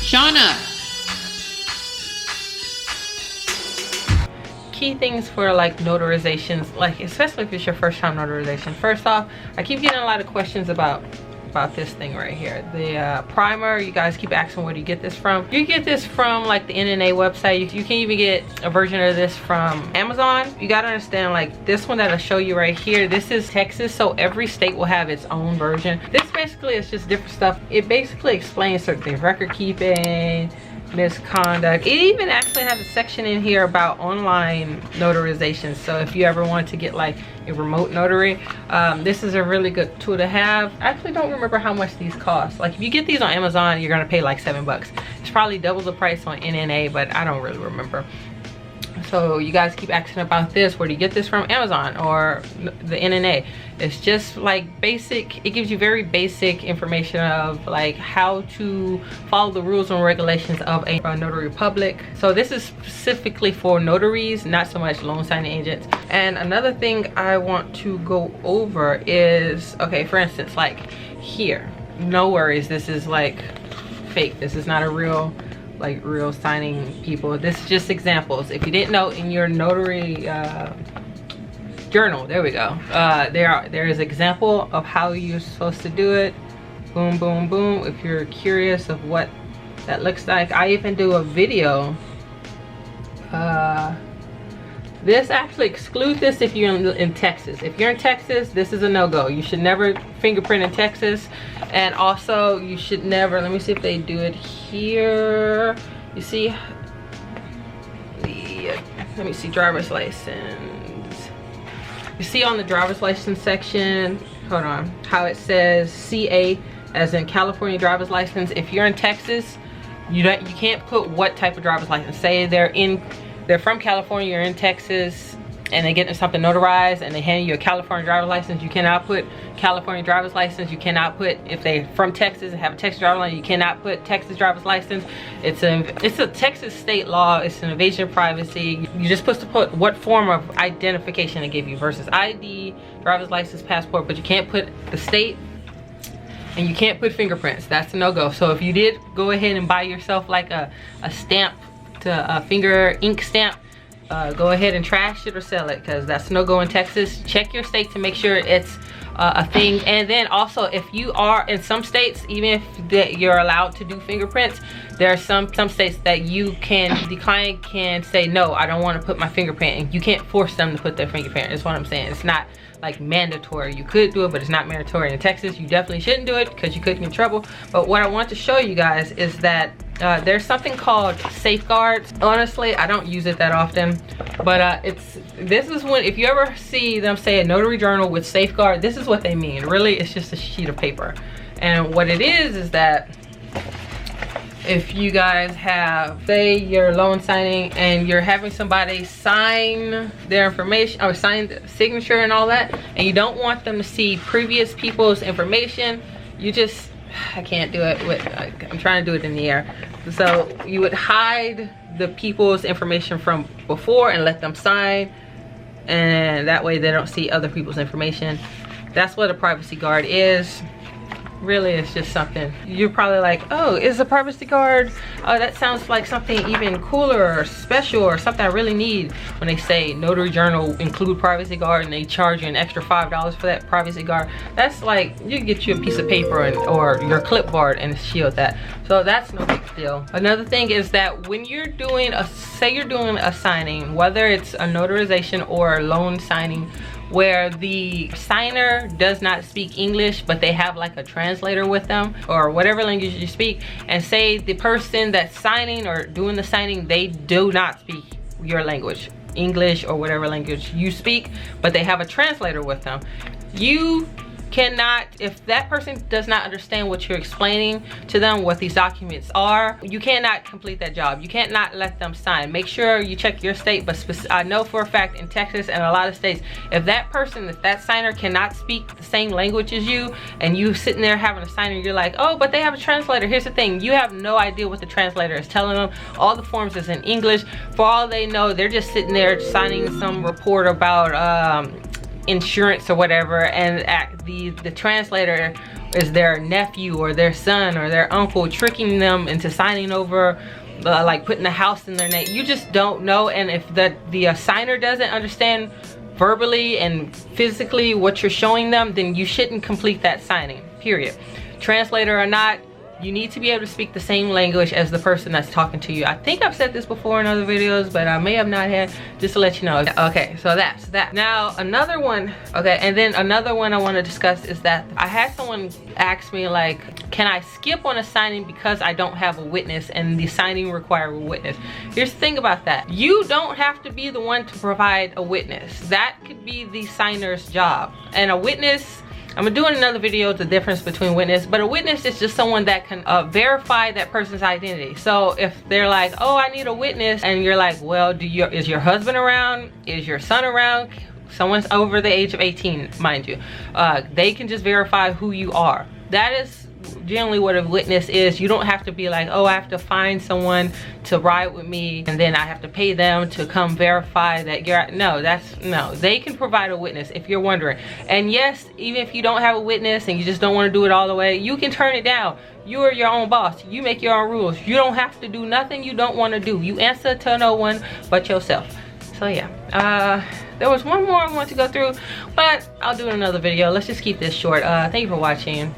Shauna. Key things for like notarizations, like especially if it's your first time notarization. First off, I keep getting a lot of questions about this thing right here, the primer. You guys keep asking where do you get this from. You get this from like the NNA website. You can even get a version of this from Amazon. You got to understand, like this one that I'll show you right here, this is Texas, so every state will have its own version. This basically is just different stuff. It basically explains certain things, record keeping, misconduct. It even actually has a section in here about online notarization. So if you ever want to get like a remote notary, this is a really good tool to have. I actually don't remember how much these cost. Like if you get these on Amazon, you're gonna pay like $7. It's probably double the price on NNA, but I don't really remember. So you guys keep asking about this. Where do you get this from? Amazon or the NNA? It's just like basic. It gives you very basic information of like how to follow the rules and regulations of a notary public. So this is specifically for notaries, not so much loan signing agents. And another thing I want to go over is, okay, for instance, like here, no worries, this is like fake. This is not a real signing people. This is just examples. If you didn't know, in your notary journal, there we go, there is example of how you're supposed to do it. Boom, boom, boom. If you're curious of what that looks like, I even do a video. This actually excludes this if you're in Texas. If you're in Texas, this is a no-go. You should never fingerprint in Texas. And also you should never, let me see if they do it here. You see, let me see, driver's license. You see on the driver's license section, hold on, how it says CA as in California driver's license. If you're in Texas, you can't put what type of driver's license. Say they're from California, you're in Texas, and they get something notarized and they hand you a California driver's license, you cannot put California driver's license. You cannot put, if they're from Texas and have a Texas driver's license, you cannot put Texas driver's license. It's a Texas state law. It's an invasion of privacy. You're just supposed to put what form of identification they give you versus ID, driver's license, passport, but you can't put the state, and you can't put fingerprints. That's a no-go. So if you did go ahead and buy yourself like a stamp, to a finger ink stamp, go ahead and trash it or sell it, because that's no go in Texas. Check your state to make sure it's a thing. And then also, if you are in some states, even if you're allowed to do fingerprints, there are some states that you can, the client can say, no, I don't want to put my fingerprint, and you can't force them to put their fingerprint. That's what I'm saying. It's not like mandatory. You could do it, but it's not mandatory. In Texas, you definitely shouldn't do it because you could get in trouble. But what I want to show you guys is that there's something called safeguards. Honestly, I don't use it that often, but this is when, if you ever see them say a notary journal with safeguard, this is what they mean. Really, it's just a sheet of paper. And what it is that if you guys have, say you're loan signing and you're having somebody sign their information or sign the signature and all that, and you don't want them to see previous people's information, you just, I can't do it with, I'm trying to do it in the air. So you would hide the people's information from before and let them sign, and that way they don't see other people's information. That's what a privacy guard is. Really, it's just something. You're probably like, oh, is a privacy guard, that sounds like something even cooler or special or something I really need. When they say notary journal include privacy guard and they charge you an extra $5 for that privacy guard, that's like, you get you a piece of paper or your clipboard and shield that. So that's no big deal. Another thing is that when you're doing say you're doing a signing, whether it's a notarization or a loan signing, where the signer does not speak English, but they have like a translator with them or whatever language you speak, and say the person that's signing or doing the signing, they do not speak your language, English or whatever language you speak, but they have a translator with them. You cannot, if that person does not understand what you're explaining to them, what these documents are, you cannot complete that job. You can't not let them sign. Make sure you check your state, but I know for a fact in Texas and a lot of states, if that signer cannot speak the same language as you, and you sitting there having a signer, you're like, oh, but they have a translator. Here's the thing, you have no idea what the translator is telling them. All the forms is in English. For all they know, they're just sitting there signing some report about insurance or whatever, and the translator is their nephew or their son or their uncle, tricking them into signing over, like putting the house in their name. You just don't know. And if the assigner doesn't understand verbally and physically what you're showing them, then you shouldn't complete that signing, period. Translator or not, you need to be able to speak the same language as the person that's talking to you. I think I've said this before in other videos, but I may have not had, just to let you know. Okay, so that's that. Now another one, okay, and then another one I want to discuss is that I had someone ask me, like, can I skip on a signing because I don't have a witness and the signing requires a witness? Here's the thing about that. You don't have to be the one to provide a witness. That could be the signer's job. And a witness, I'm gonna do in another video the difference between witness, but a witness is just someone that can verify that person's identity. So if they're like, oh, I need a witness, and you're like, well, is your husband around? Is your son around? Someone's over the age of 18, mind you. They can just verify who you are. That is generally what a witness is. You don't have to be like, oh, I have to find someone to ride with me and then I have to pay them to come verify that you're, no, they can provide a witness if you're wondering. And yes, even if you don't have a witness and you just don't want to do it all the way, you can turn it down. You are your own boss. You make your own rules. You don't have to do nothing you don't want to do. You answer to no one but yourself. So yeah, there was one more I want to go through, but I'll do another video. Let's just keep this short. Thank you for watching.